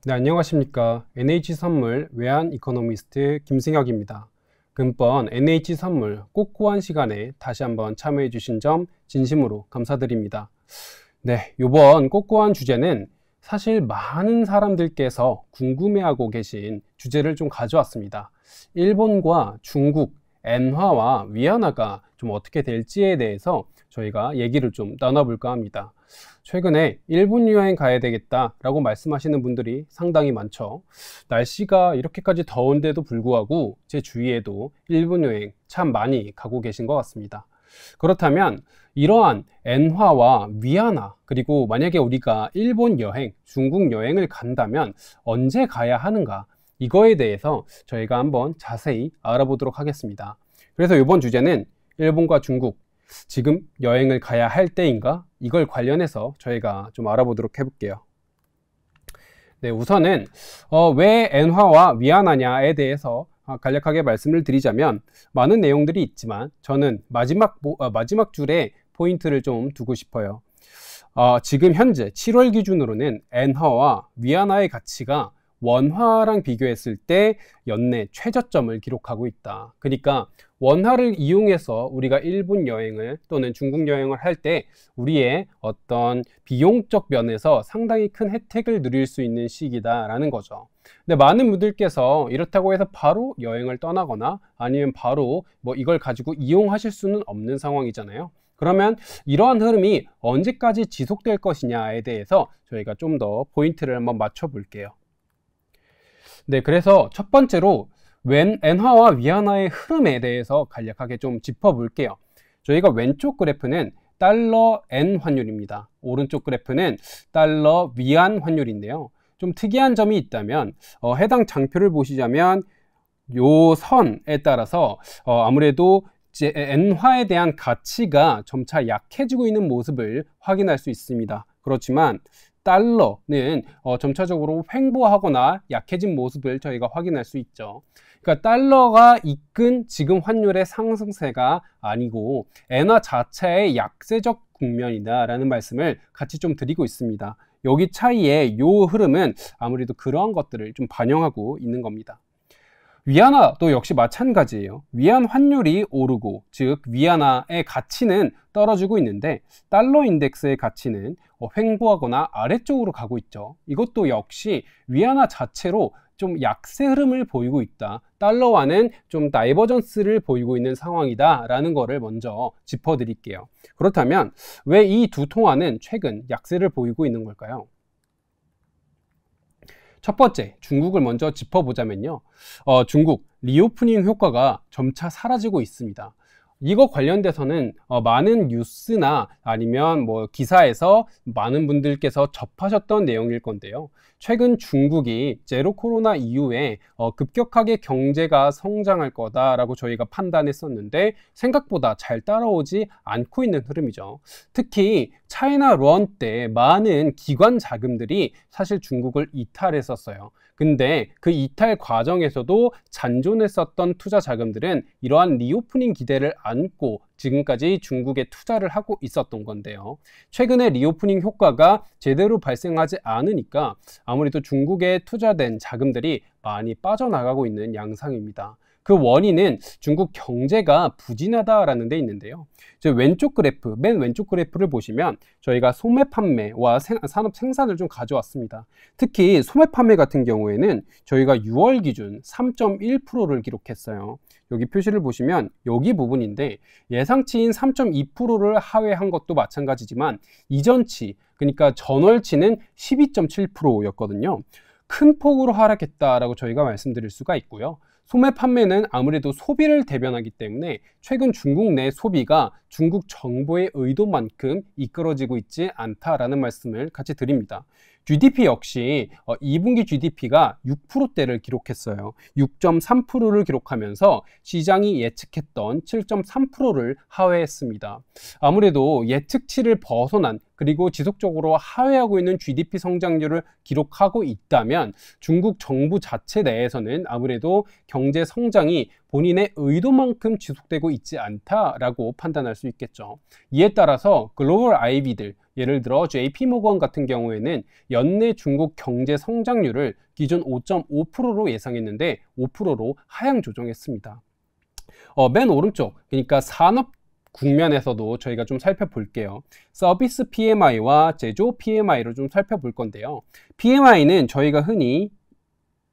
네, 안녕하십니까. NH선물 외환 이코노미스트 김승혁입니다. 금번 NH선물 꼭 구한 시간에 다시 한번 참여해 주신 점 진심으로 감사드립니다. 네, 이번 꼭 구한 주제는 사실 많은 사람들께서 궁금해하고 계신 주제를 좀 가져왔습니다. 일본과 중국, 엔화와 위안화가 좀 어떻게 될지에 대해서 저희가 얘기를 좀 나눠볼까 합니다. 최근에 일본 여행 가야 되겠다라고 말씀하시는 분들이 상당히 많죠. 날씨가 이렇게까지 더운데도 불구하고 제 주위에도 일본 여행 참 많이 가고 계신 것 같습니다. 그렇다면 이러한 엔화와 위안화, 그리고 만약에 우리가 일본 여행, 중국 여행을 간다면 언제 가야 하는가, 이거에 대해서 저희가 한번 자세히 알아보도록 하겠습니다. 그래서 이번 주제는 일본과 중국, 지금 여행을 가야 할 때인가? 이걸 관련해서 저희가 좀 알아보도록 해볼게요. 네, 우선은 왜 엔화와 위안화냐에 대해서 간략하게 말씀을 드리자면 많은 내용들이 있지만 저는 마지막 줄에 포인트를 좀 두고 싶어요. 지금 현재 7월 기준으로는 엔화와 위안화의 가치가 원화랑 비교했을 때 연내 최저점을 기록하고 있다. 그러니까 원화를 이용해서 우리가 일본 여행을 또는 중국 여행을 할 때 우리의 어떤 비용적 면에서 상당히 큰 혜택을 누릴 수 있는 시기다라는 거죠. 근데 많은 분들께서 이렇다고 해서 바로 여행을 떠나거나 아니면 바로 뭐 이걸 가지고 이용하실 수는 없는 상황이잖아요. 그러면 이러한 흐름이 언제까지 지속될 것이냐에 대해서 저희가 좀 더 포인트를 한번 맞춰 볼게요. 네, 그래서 첫 번째로 엔화와 위안화의 흐름에 대해서 간략하게 좀 짚어볼게요. 저희가 왼쪽 그래프는 달러 엔 환율입니다. 오른쪽 그래프는 달러 위안 환율인데요. 좀 특이한 점이 있다면 해당 장표를 보시자면 요 선에 따라서 아무래도 엔화에 대한 가치가 점차 약해지고 있는 모습을 확인할 수 있습니다. 그렇지만 달러는 점차적으로 횡보하거나 약해진 모습을 저희가 확인할 수 있죠. 그러니까 달러가 이끈 지금 환율의 상승세가 아니고 엔화 자체의 약세적 국면이다라는 말씀을 같이 좀 드리고 있습니다. 여기 차이의 요 흐름은 아무래도 그러한 것들을 좀 반영하고 있는 겁니다. 위안화도 역시 마찬가지예요. 위안 환율이 오르고, 즉 위안화의 가치는 떨어지고 있는데 달러 인덱스의 가치는 횡보하거나 아래쪽으로 가고 있죠. 이것도 역시 위안화 자체로 좀 약세 흐름을 보이고 있다. 달러와는 좀 다이버전스를 보이고 있는 상황이다 라는 거를 먼저 짚어드릴게요. 그렇다면 왜 이 두 통화는 최근 약세를 보이고 있는 걸까요? 첫 번째, 중국을 먼저 짚어보자면요. 중국 리오프닝 효과가 점차 사라지고 있습니다. 이거 관련돼서는 많은 뉴스나 아니면 뭐 기사에서 많은 분들께서 접하셨던 내용일 건데요. 최근 중국이 제로 코로나 이후에 급격하게 경제가 성장할 거다라고 저희가 판단했었는데 생각보다 잘 따라오지 않고 있는 흐름이죠. 특히 차이나 런 때 많은 기관 자금들이 사실 중국을 이탈했었어요. 근데 그 이탈 과정에서도 잔존했었던 투자 자금들은 이러한 리오프닝 기대를 안고 지금까지 중국에 투자를 하고 있었던 건데요. 최근에 리오프닝 효과가 제대로 발생하지 않으니까 아무래도 중국에 투자된 자금들이 많이 빠져나가고 있는 양상입니다. 그 원인은 중국 경제가 부진하다라는 데 있는데요. 맨 왼쪽 그래프를 보시면 저희가 소매 판매와 산업 생산을 좀 가져왔습니다. 특히 소매 판매 같은 경우에는 저희가 6월 기준 3.1%를 기록했어요. 여기 표시를 보시면 여기 부분인데 예상치인 3.2%를 하회한 것도 마찬가지지만 이전치, 그러니까 전월치는 12.7%였거든요. 큰 폭으로 하락했다라고 저희가 말씀드릴 수가 있고요. 소매 판매는 아무래도 소비를 대변하기 때문에 최근 중국 내 소비가 중국 정부의 의도만큼 이끌어지고 있지 않다라는 말씀을 같이 드립니다. GDP 역시 2분기 GDP가 6%대를 기록했어요. 6.3%를 기록하면서 시장이 예측했던 7.3%를 하회했습니다. 아무래도 예측치를 벗어난 그리고 지속적으로 하회하고 있는 GDP 성장률을 기록하고 있다면 중국 정부 자체 내에서는 아무래도 경제 성장이 본인의 의도만큼 지속되고 있지 않다라고 판단할 수 있겠죠. 이에 따라서 글로벌 IB들, 예를 들어 JP모건 같은 경우에는 연내 중국 경제 성장률을 기존 5.5%로 예상했는데 5%로 하향 조정했습니다. 맨 오른쪽, 그러니까 산업 국면에서도 저희가 좀 살펴볼게요. 서비스 PMI와 제조 PMI를 좀 살펴볼 건데요. PMI는 저희가 흔히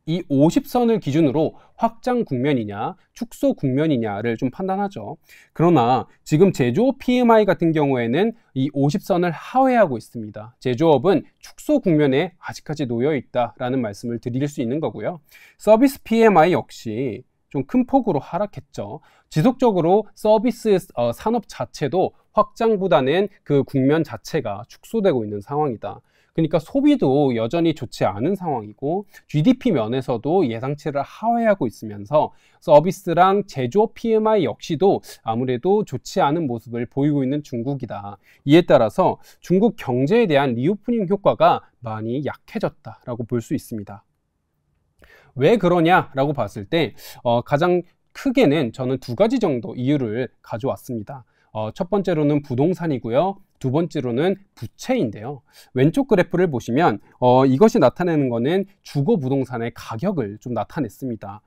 이 50선을 기준으로 확장 국면이냐 축소 국면이냐를 좀 판단하죠. 그러나 지금 제조업 PMI 같은 경우에는 이 50선을 하회하고 있습니다. 제조업은 축소 국면에 아직까지 놓여 있다라는 말씀을 드릴 수 있는 거고요. 서비스 PMI 역시 좀 큰 폭으로 하락했죠. 지속적으로 서비스 산업 자체도 확장보다는 그 국면 자체가 축소되고 있는 상황이다. 그러니까 소비도 여전히 좋지 않은 상황이고 GDP 면에서도 예상치를 하회하고 있으면서 서비스랑 제조업 PMI 역시도 아무래도 좋지 않은 모습을 보이고 있는 중국이다. 이에 따라서 중국 경제에 대한 리오프닝 효과가 많이 약해졌다라고 볼 수 있습니다. 왜 그러냐라고 봤을 때 가장 크게는 저는 두 가지 정도 이유를 가져왔습니다. 첫 번째로는 부동산이고요. 두 번째로는 부채인데요. 왼쪽 그래프를 보시면 이것이 나타내는 거는 주거 부동산의 가격을 좀 나타냈습니다.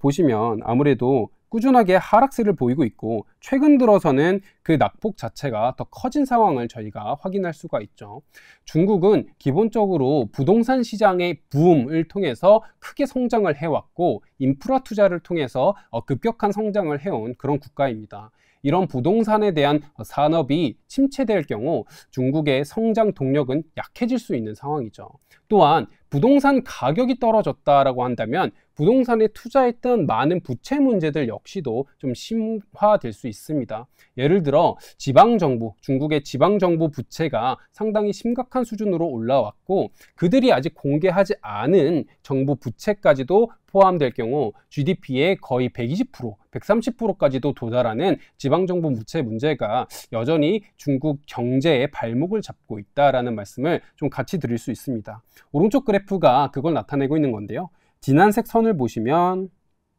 보시면 아무래도 꾸준하게 하락세를 보이고 있고 최근 들어서는 그 낙폭 자체가 더 커진 상황을 저희가 확인할 수가 있죠. 중국은 기본적으로 부동산 시장의 붐을 통해서 크게 성장을 해왔고 인프라 투자를 통해서 급격한 성장을 해온 그런 국가입니다. 이런 부동산에 대한 산업이 침체될 경우 중국의 성장 동력은 약해질 수 있는 상황이죠. 또한 부동산 가격이 떨어졌다라고 한다면 부동산에 투자했던 많은 부채 문제들 역시도 좀 심화될 수 있습니다. 예를 들어 지방정부, 중국의 지방정부 부채가 상당히 심각한 수준으로 올라왔고 그들이 아직 공개하지 않은 정부 부채까지도 포함될 경우 GDP의 거의 120%, 130%까지도 도달하는 지방정부 부채 문제가 여전히 중국 경제의 발목을 잡고 있다라는 말씀을 좀 같이 드릴 수 있습니다. 오른쪽 그래프가 그걸 나타내고 있는 건데요. 진한색 선을 보시면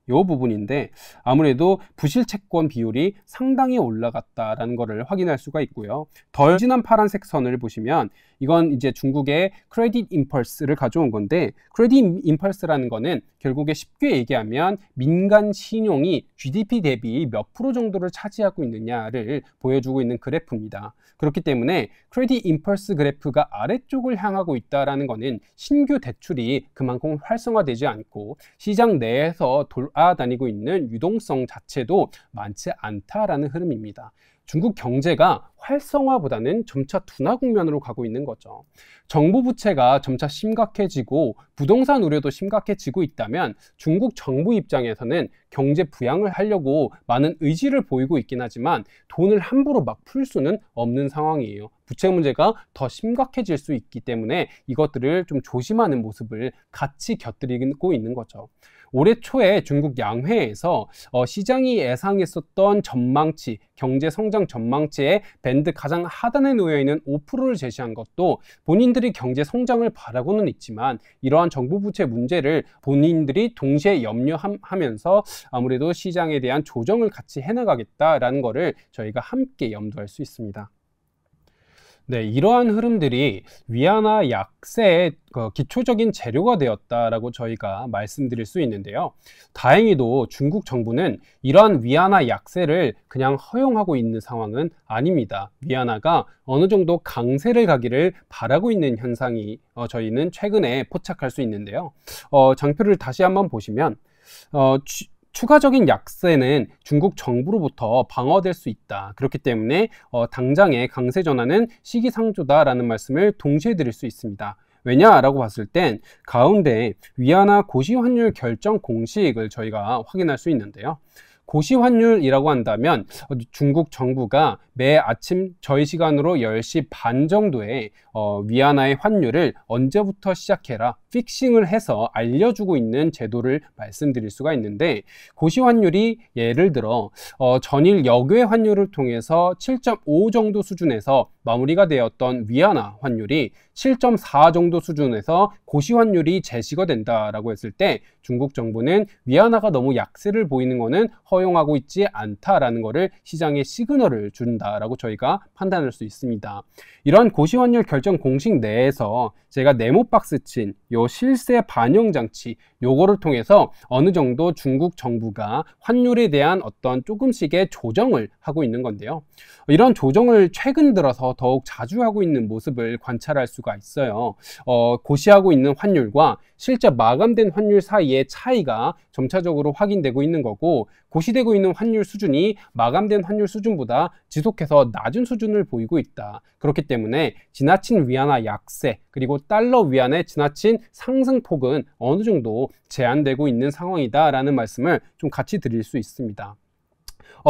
이 부분인데 아무래도 부실 채권 비율이 상당히 올라갔다라는 것을 확인할 수가 있고요. 덜 진한 파란색 선을 보시면 이건 이제 중국의 크레딧 임펄스를 가져온 건데 크레딧 임펄스라는 거는 결국에 쉽게 얘기하면 민간 신용이 GDP 대비 몇 프로 정도를 차지하고 있느냐를 보여주고 있는 그래프입니다. 그렇기 때문에 크레딧 임펄스 그래프가 아래쪽을 향하고 있다는 거는 신규 대출이 그만큼 활성화되지 않고 시장 내에서 돌아다니고 있는 유동성 자체도 많지 않다라는 흐름입니다. 중국 경제가 활성화보다는 점차 둔화 국면으로 가고 있는 거죠. 정부 부채가 점차 심각해지고 부동산 우려도 심각해지고 있다면 중국 정부 입장에서는 경제 부양을 하려고 많은 의지를 보이고 있긴 하지만 돈을 함부로 막 풀 수는 없는 상황이에요. 부채 문제가 더 심각해질 수 있기 때문에 이것들을 좀 조심하는 모습을 같이 곁들이고 있는 거죠. 올해 초에 중국 양회에서 시장이 예상했었던 전망치, 경제 성장 전망치의 밴드 가장 하단에 놓여 있는 5%를 제시한 것도 본인들이 경제 성장을 바라고는 있지만 이러한 정부 부채 문제를 본인들이 동시에 염려하면서 아무래도 시장에 대한 조정을 같이 해나가겠다라는 것을 저희가 함께 염두할 수 있습니다. 네, 이러한 흐름들이 위안화 약세의 기초적인 재료가 되었다라고 저희가 말씀드릴 수 있는데요. 다행히도 중국 정부는 이러한 위안화 약세를 그냥 허용하고 있는 상황은 아닙니다. 위안화가 어느 정도 강세를 가기를 바라고 있는 현상이 저희는 최근에 포착할 수 있는데요. 장표를 다시 한번 보시면 추가적인 약세는 중국 정부로부터 방어될 수 있다. 그렇기 때문에 당장의 강세 전환은 시기상조다라는 말씀을 동시에 드릴 수 있습니다. 왜냐라고 봤을 땐 가운데 위안화 고시환율 결정 공식을 저희가 확인할 수 있는데요. 고시환율이라고 한다면 중국 정부가 매 아침 저희 시간으로 10시 반 정도에 위안화의 환율을 언제부터 시작해라, 픽싱을 해서 알려주고 있는 제도를 말씀드릴 수가 있는데, 고시 환율이 예를 들어 전일 역외 환율을 통해서 7.5 정도 수준에서 마무리가 되었던 위안화 환율이 7.4 정도 수준에서 고시 환율이 제시가 된다라고 했을 때, 중국 정부는 위안화가 너무 약세를 보이는 것은 허용하고 있지 않다라는 것을 시장에 시그널을 준다라고 저희가 판단할 수 있습니다. 이런 고시 환율 결정 공식 내에서 제가 네모 박스 친 요 실세 반영 장치, 요거를 통해서 어느 정도 중국 정부가 환율에 대한 어떤 조금씩의 조정을 하고 있는 건데요. 이런 조정을 최근 들어서 더욱 자주 하고 있는 모습을 관찰할 수가 있어요. 고시하고 있는 환율과 실제 마감된 환율 사이의 차이가 점차적으로 확인되고 있는 거고, 고시되고 있는 환율 수준이 마감된 환율 수준보다 지속해서 낮은 수준을 보이고 있다. 그렇기 때문에 지나친 위안화 약세, 그리고 달러 위안의 지나친 상승폭은 어느 정도 제한되고 있는 상황이다 라는 말씀을 좀 같이 드릴 수 있습니다.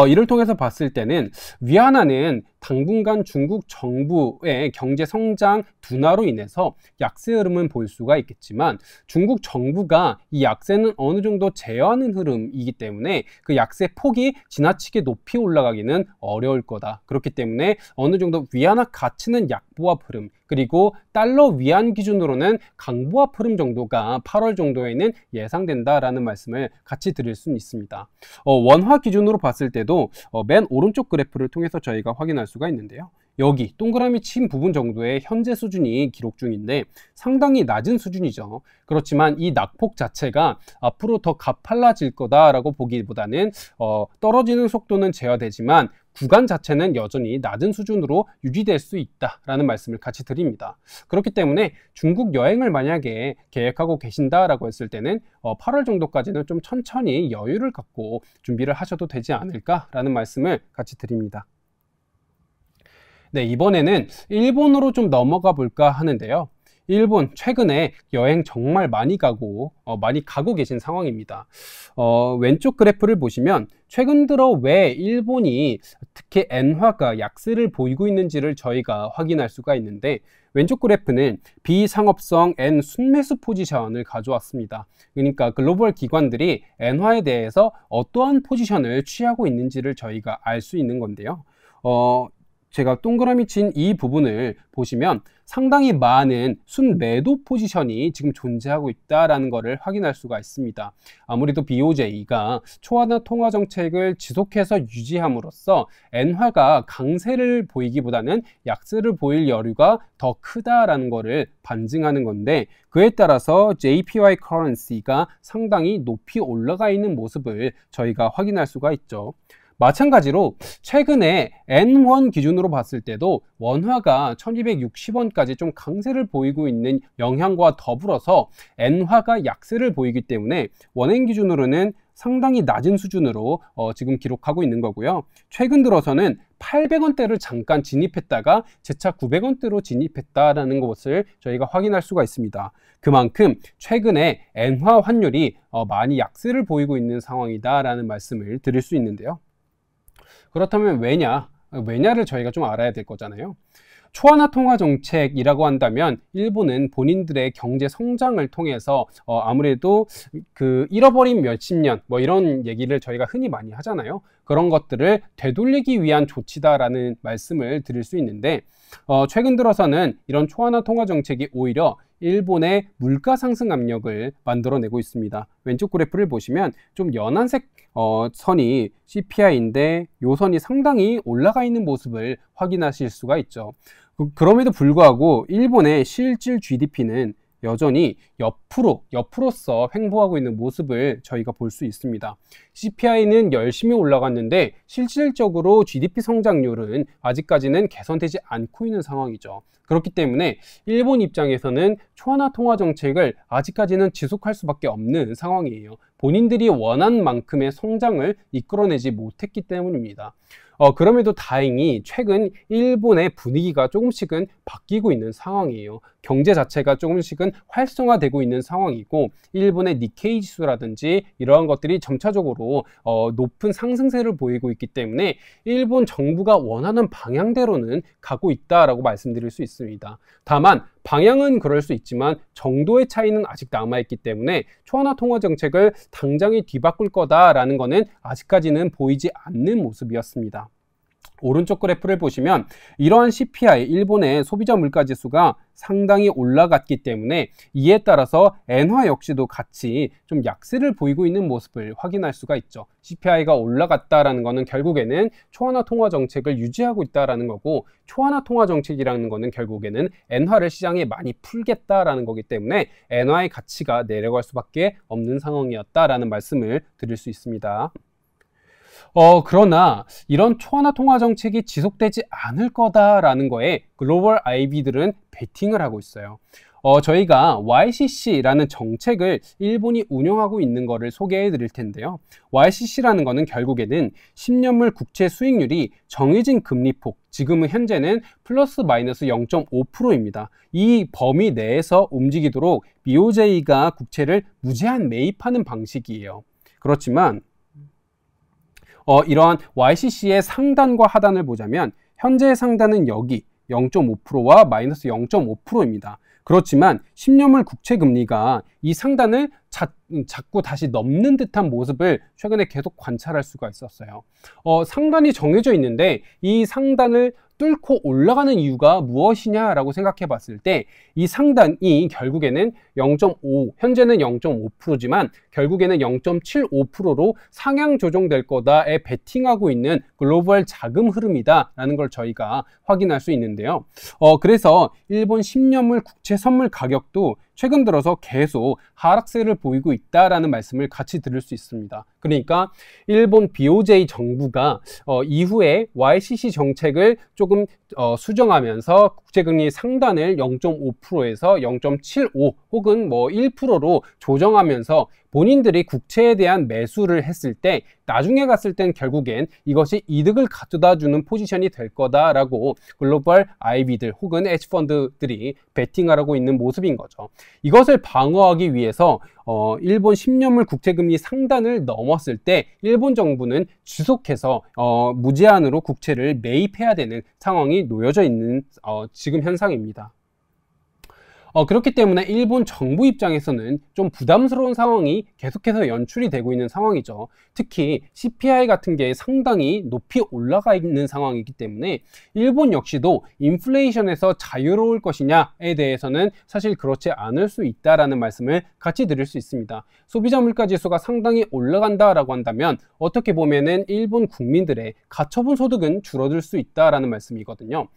이를 통해서 봤을 때는 위안화는 당분간 중국 정부의 경제 성장 둔화로 인해서 약세 흐름은 볼 수가 있겠지만, 중국 정부가 이 약세는 어느 정도 제어하는 흐름이기 때문에 그 약세 폭이 지나치게 높이 올라가기는 어려울 거다. 그렇기 때문에 어느 정도 위안화 가치는 약보합 흐름, 그리고 달러 위안 기준으로는 강보합 흐름 정도가 8월 정도에는 예상된다라는 말씀을 같이 드릴 수는 있습니다. 원화 기준으로 봤을 때도 맨 오른쪽 그래프를 통해서 저희가 확인할 수가 있는데요. 여기 동그라미 친 부분 정도의 현재 수준이 기록 중인데 상당히 낮은 수준이죠. 그렇지만 이 낙폭 자체가 앞으로 더 가팔라질 거다라고 보기보다는 떨어지는 속도는 제어되지만 구간 자체는 여전히 낮은 수준으로 유지될 수 있다라는 말씀을 같이 드립니다. 그렇기 때문에 중국 여행을 만약에 계획하고 계신다라고 했을 때는 8월 정도까지는 좀 천천히 여유를 갖고 준비를 하셔도 되지 않을까라는 말씀을 같이 드립니다. 네, 이번에는 일본으로 좀 넘어가 볼까 하는데요. 일본 최근에 여행 정말 많이 가고 계신 상황입니다. 왼쪽 그래프를 보시면 최근 들어 왜 일본이 특히 엔화가 약세를 보이고 있는지를 저희가 확인할 수가 있는데, 왼쪽 그래프는 비상업성 엔 순매수 포지션을 가져왔습니다. 그러니까 글로벌 기관들이 엔화에 대해서 어떠한 포지션을 취하고 있는지를 저희가 알 수 있는 건데요. 제가 동그라미 친 이 부분을 보시면 상당히 많은 순매도 포지션이 지금 존재하고 있다는 것을 확인할 수가 있습니다. 아무래도 BOJ가 초안화 통화 정책을 지속해서 유지함으로써 엔화가 강세를 보이기보다는 약세를 보일 여유가 더 크다라는 것을 반증하는 건데, 그에 따라서 JPY 커런시가 상당히 높이 올라가 있는 모습을 저희가 확인할 수가 있죠. 마찬가지로 최근에 N1 기준으로 봤을 때도 원화가 1260원까지 좀 강세를 보이고 있는 영향과 더불어서 엔화가 약세를 보이기 때문에 원엔 기준으로는 상당히 낮은 수준으로 지금 기록하고 있는 거고요. 최근 들어서는 800원대를 잠깐 진입했다가 재차 900원대로 진입했다라는 것을 저희가 확인할 수가 있습니다. 그만큼 최근에 엔화 환율이 많이 약세를 보이고 있는 상황이다라는 말씀을 드릴 수 있는데요. 그렇다면 왜냐를 저희가 좀 알아야 될 거잖아요. 초안화 통화 정책이라고 한다면 일본은 본인들의 경제 성장을 통해서 아무래도 그 잃어버린 몇십 년 이런 얘기를 저희가 흔히 많이 하잖아요. 그런 것들을 되돌리기 위한 조치다라는 말씀을 드릴 수 있는데, 최근 들어서는 이런 초안화 통화 정책이 오히려 일본의 물가 상승 압력을 만들어내고 있습니다. 왼쪽 그래프를 보시면 좀 연한색 선이 CPI인데 이 선이 상당히 올라가 있는 모습을 확인하실 수가 있죠. 그럼에도 불구하고 일본의 실질 GDP는 여전히 옆으로서 횡보하고 있는 모습을 저희가 볼 수 있습니다. CPI는 열심히 올라갔는데 실질적으로 GDP 성장률은 아직까지는 개선되지 않고 있는 상황이죠. 그렇기 때문에 일본 입장에서는 초안화 통화 정책을 아직까지는 지속할 수밖에 없는 상황이에요. 본인들이 원한 만큼의 성장을 이끌어내지 못했기 때문입니다. 그럼에도 다행히 최근 일본의 분위기가 조금씩은 바뀌고 있는 상황이에요. 경제 자체가 조금씩은 활성화되고 있는 상황이고, 일본의 니케이 지수라든지 이러한 것들이 점차적으로 높은 상승세를 보이고 있기 때문에 일본 정부가 원하는 방향대로는 가고 있다라고 말씀드릴 수 있습니다. 다만 방향은 그럴 수 있지만 정도의 차이는 아직 남아있기 때문에 초안화 통화 정책을 당장에 뒤바꿀 거다라는 것은 아직까지는 보이지 않는 모습이었습니다. 오른쪽 그래프를 보시면 이러한 CPI, 일본의 소비자 물가지수가 상당히 올라갔기 때문에 이에 따라서 엔화 역시도 같이 좀 약세를 보이고 있는 모습을 확인할 수가 있죠. CPI가 올라갔다라는 것은 결국에는 초안화 통화 정책을 유지하고 있다라는 거고, 초안화 통화 정책이라는 것은 결국에는 엔화를 시장에 많이 풀겠다라는 거기 때문에 엔화의 가치가 내려갈 수밖에 없는 상황이었다라는 말씀을 드릴 수 있습니다. 그러나 이런 초안화 통화 정책이 지속되지 않을 거다라는 거에 글로벌 IB들은 베팅을 하고 있어요. 저희가 YCC라는 정책을 일본이 운영하고 있는 것을 소개해 드릴 텐데요. YCC라는 것은 결국에는 10년물 국채 수익률이 정해진 금리폭, 지금은 현재는 플러스 마이너스 0.5%입니다. 이 범위 내에서 움직이도록 BOJ가 국채를 무제한 매입하는 방식이에요. 그렇지만 이러한 YCC의 상단과 하단을 보자면 현재의 상단은 여기 0.5%와 마이너스 0.5%입니다. 그렇지만 10년물 국채 금리가 이 상단을 자꾸 다시 넘는 듯한 모습을 최근에 계속 관찰할 수가 있었어요. 상단이 정해져 있는데 이 상단을 뚫고 올라가는 이유가 무엇이냐라고 생각해 봤을 때 이 상단이 결국에는 0.5, 현재는 0.5%지만 결국에는 0.75%로 상향 조정될 거다에 베팅하고 있는 글로벌 자금 흐름이다라는 걸 저희가 확인할 수 있는데요. 그래서 일본 10년물 국채 선물 가격도 최근 들어서 계속 하락세를 보이고 있다라는 말씀을 같이 드릴 수 있습니다. 그러니까 일본 BOJ 정부가 이후에 YCC 정책을 조금 수정하면서 국채금리 상단을 0.5%에서 0.75 혹은 1%로 조정하면서 본인들이 국채에 대한 매수를 했을 때 나중에 갔을 땐 결국엔 이것이 이득을 가져다 주는 포지션이 될 거다라고 글로벌 IB들 혹은 헤지펀드들이 베팅하고 있는 모습인 거죠. 이것을 방어하기 위해서 일본 10년물 국채금리 상단을 넘었을 때 일본 정부는 지속해서 무제한으로 국채를 매입해야 되는 상황이 놓여져 있는 지금 현상입니다. 그렇기 때문에 일본 정부 입장에서는 좀 부담스러운 상황이 계속해서 연출이 되고 있는 상황이죠. 특히 CPI 같은 게 상당히 높이 올라가 있는 상황이기 때문에 일본 역시도 인플레이션에서 자유로울 것이냐에 대해서는 사실 그렇지 않을 수 있다라는 말씀을 같이 드릴 수 있습니다. 소비자 물가 지수가 상당히 올라간다라고 한다면 어떻게 보면은 일본 국민들의 가처분 소득은 줄어들 수 있다라는 말씀이거든요.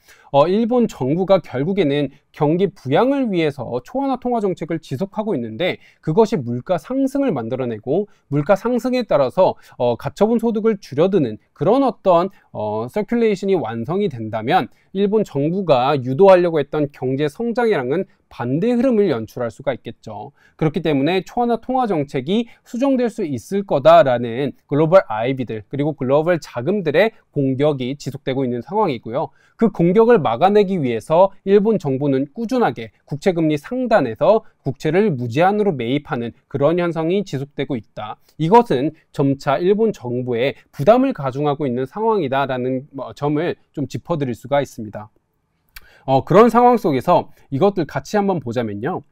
일본 정부가 결국에는 경기 부양을 위해서 초안화 통화 정책을 지속하고 있는데 그것이 물가 상승을 만들어내고 물가 상승에 따라서 가처분 소득을 줄여드는 그런 어떤 서큘레이션이 완성이 된다면 일본 정부가 유도하려고 했던 경제 성장이랑은 반대 흐름을 연출할 수가 있겠죠. 그렇기 때문에 초안화 통화 정책이 수정될 수 있을 거다라는 글로벌 IB들 그리고 글로벌 자금들의 공격이 지속되고 있는 상황이고요. 그 공격을 막아내기 위해서 일본 정부는 꾸준하게 국채금리 상단에서 국채를 무제한으로 매입하는 그런 현상이 지속되고 있다. 이것은 점차 일본 정부에 부담을 가중하고 있는 상황이다라는 점을 좀 짚어드릴 수가 있습니다. 그런 상황 속에서 이것들 같이 한번 보자면요.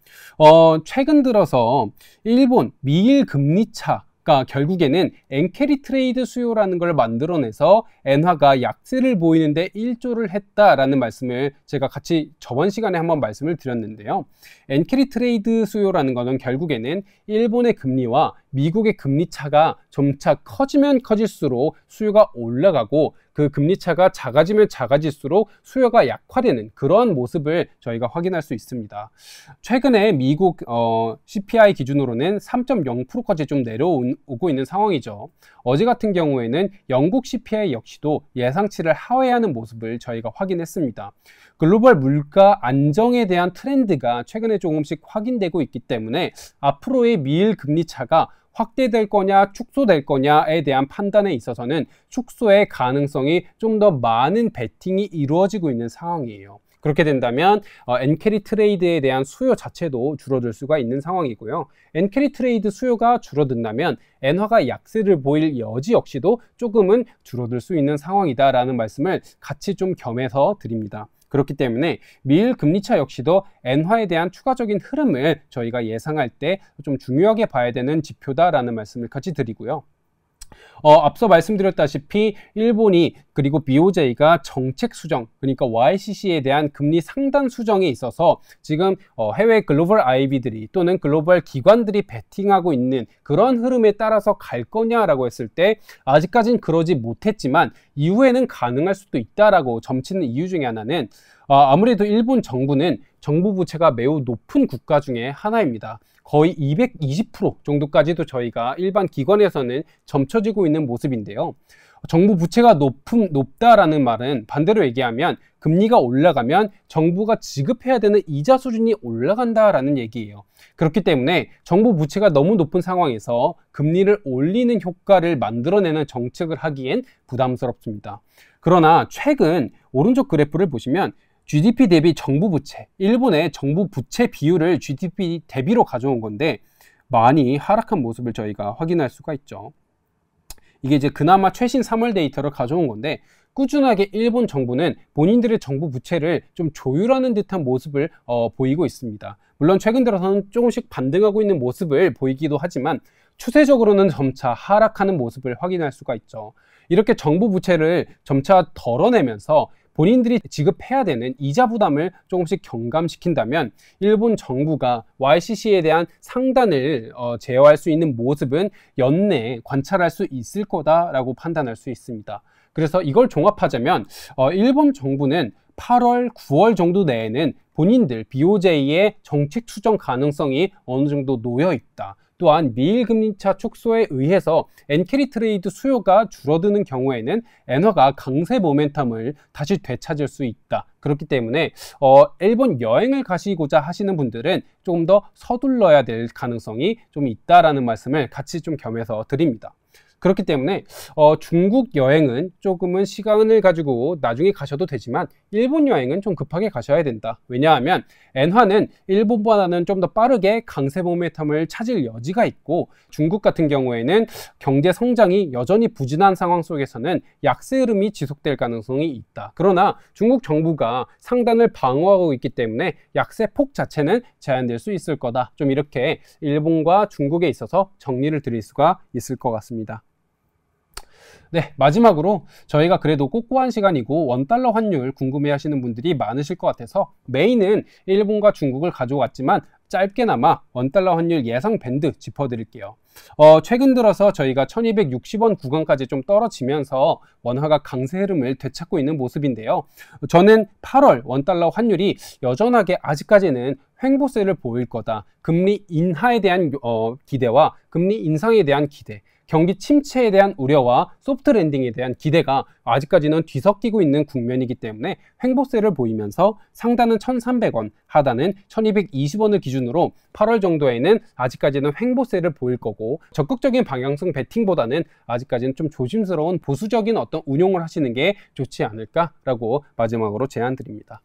최근 들어서 일본 미일 금리차 결국에는 엔캐리 트레이드 수요라는 걸 만들어내서 엔화가 약세를 보이는데 일조를 했다라는 말씀을 제가 같이 저번 시간에 한번 말씀을 드렸는데요. 엔캐리 트레이드 수요라는 것은 결국에는 일본의 금리와 미국의 금리 차가 점차 커지면 커질수록 수요가 올라가고 그 금리 차가 작아지면 작아질수록 수요가 약화되는 그런 모습을 저희가 확인할 수 있습니다. 최근에 미국 CPI 기준으로는 3.0%까지 좀 내려오고 있는 상황이죠. 어제 같은 경우에는 영국 CPI 역시도 예상치를 하회하는 모습을 저희가 확인했습니다. 글로벌 물가 안정에 대한 트렌드가 최근에 조금씩 확인되고 있기 때문에 앞으로의 미일 금리 차가 확대될 거냐 축소될 거냐에 대한 판단에 있어서는 축소의 가능성이 좀 더 많은 베팅이 이루어지고 있는 상황이에요. 그렇게 된다면 엔캐리 트레이드에 대한 수요 자체도 줄어들 수가 있는 상황이고요. 엔캐리 트레이드 수요가 줄어든다면 엔화가 약세를 보일 여지 역시도 조금은 줄어들 수 있는 상황이다라는 말씀을 같이 좀 겸해서 드립니다. 그렇기 때문에 미일 금리차 역시도 엔화에 대한 추가적인 흐름을 저희가 예상할 때 좀 중요하게 봐야 되는 지표다라는 말씀을 같이 드리고요. 앞서 말씀드렸다시피 일본이 그리고 BOJ가 정책 수정, 그러니까 YCC에 대한 금리 상단 수정에 있어서 지금 해외 글로벌 IB들이 또는 글로벌 기관들이 베팅하고 있는 그런 흐름에 따라서 갈 거냐라고 했을 때 아직까지는 그러지 못했지만 이후에는 가능할 수도 있다라고 점치는 이유 중에 하나는 아무래도 일본 정부는 정부 부채가 매우 높은 국가 중에 하나입니다. 거의 220% 정도까지도 저희가 일반 기관에서는 점쳐지고 있는 모습인데요. 정부 부채가 높다라는 말은 반대로 얘기하면 금리가 올라가면 정부가 지급해야 되는 이자 수준이 올라간다라는 얘기예요. 그렇기 때문에 정부 부채가 너무 높은 상황에서 금리를 올리는 효과를 만들어내는 정책을 하기엔 부담스럽습니다. 그러나 최근 오른쪽 그래프를 보시면 GDP 대비 정부 부채, 일본의 정부 부채 비율을 GDP 대비로 가져온 건데 많이 하락한 모습을 저희가 확인할 수가 있죠. 이게 이제 그나마 최신 3월 데이터를 가져온 건데 꾸준하게 일본 정부는 본인들의 정부 부채를 좀 조율하는 듯한 모습을 보이고 있습니다. 물론 최근 들어서는 조금씩 반등하고 있는 모습을 보이기도 하지만 추세적으로는 점차 하락하는 모습을 확인할 수가 있죠. 이렇게 정부 부채를 점차 덜어내면서 본인들이 지급해야 되는 이자 부담을 조금씩 경감시킨다면 일본 정부가 YCC에 대한 상단을 제어할 수 있는 모습은 연내에 관찰할 수 있을 거다라고 판단할 수 있습니다. 그래서 이걸 종합하자면 일본 정부는 8월, 9월 정도 내에는 본인들 BOJ의 정책 수정 가능성이 어느 정도 놓여 있다. 또한 미일 금리차 축소에 의해서 엔캐리 트레이드 수요가 줄어드는 경우에는 엔화가 강세 모멘텀을 다시 되찾을 수 있다. 그렇기 때문에 일본 여행을 가시고자 하시는 분들은 조금 더 서둘러야 될 가능성이 좀 있다라는 말씀을 같이 좀 겸해서 드립니다. 그렇기 때문에 중국 여행은 조금은 시간을 가지고 나중에 가셔도 되지만 일본 여행은 좀 급하게 가셔야 된다. 왜냐하면 엔화는 일본보다는 좀 더 빠르게 강세 모멘텀을 찾을 여지가 있고 중국 같은 경우에는 경제 성장이 여전히 부진한 상황 속에서는 약세 흐름이 지속될 가능성이 있다. 그러나 중국 정부가 상단을 방어하고 있기 때문에 약세 폭 자체는 제한될 수 있을 거다. 좀 이렇게 일본과 중국에 있어서 정리를 드릴 수가 있을 것 같습니다. 네, 마지막으로 저희가 그래도 꼼꼼한 시간이고 원달러 환율 궁금해 하시는 분들이 많으실 것 같아서 메인은 일본과 중국을 가져왔지만 짧게나마 원달러 환율 예상 밴드 짚어드릴게요. 최근 들어서 저희가 1260원 구간까지 좀 떨어지면서 원화가 강세 흐름을 되찾고 있는 모습인데요. 저는 8월 원달러 환율이 여전하게 아직까지는 횡보세를 보일 거다. 금리 인하에 대한 기대와 금리 인상에 대한 기대, 경기 침체에 대한 우려와 소프트 랜딩에 대한 기대가 아직까지는 뒤섞이고 있는 국면이기 때문에 횡보세를 보이면서 상단은 1,300원, 하단은 1,220원을 기준으로 8월 정도에는 아직까지는 횡보세를 보일 거고 적극적인 방향성 베팅보다는 아직까지는 좀 조심스러운 보수적인 어떤 운용을 하시는 게 좋지 않을까라고 마지막으로 제안드립니다.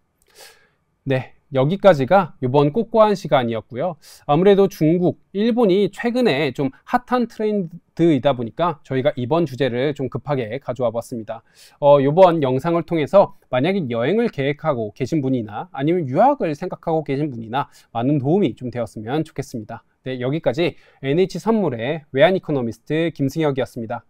네. 여기까지가 이번 꼼꼼한 시간이었고요. 아무래도 중국, 일본이 최근에 좀 핫한 트렌드이다 보니까 저희가 이번 주제를 좀 급하게 가져와 봤습니다. 이번 영상을 통해서 만약에 여행을 계획하고 계신 분이나 아니면 유학을 생각하고 계신 분이나 많은 도움이 좀 되었으면 좋겠습니다. 네, 여기까지 NH선물의 외환 이코노미스트 김승혁이었습니다.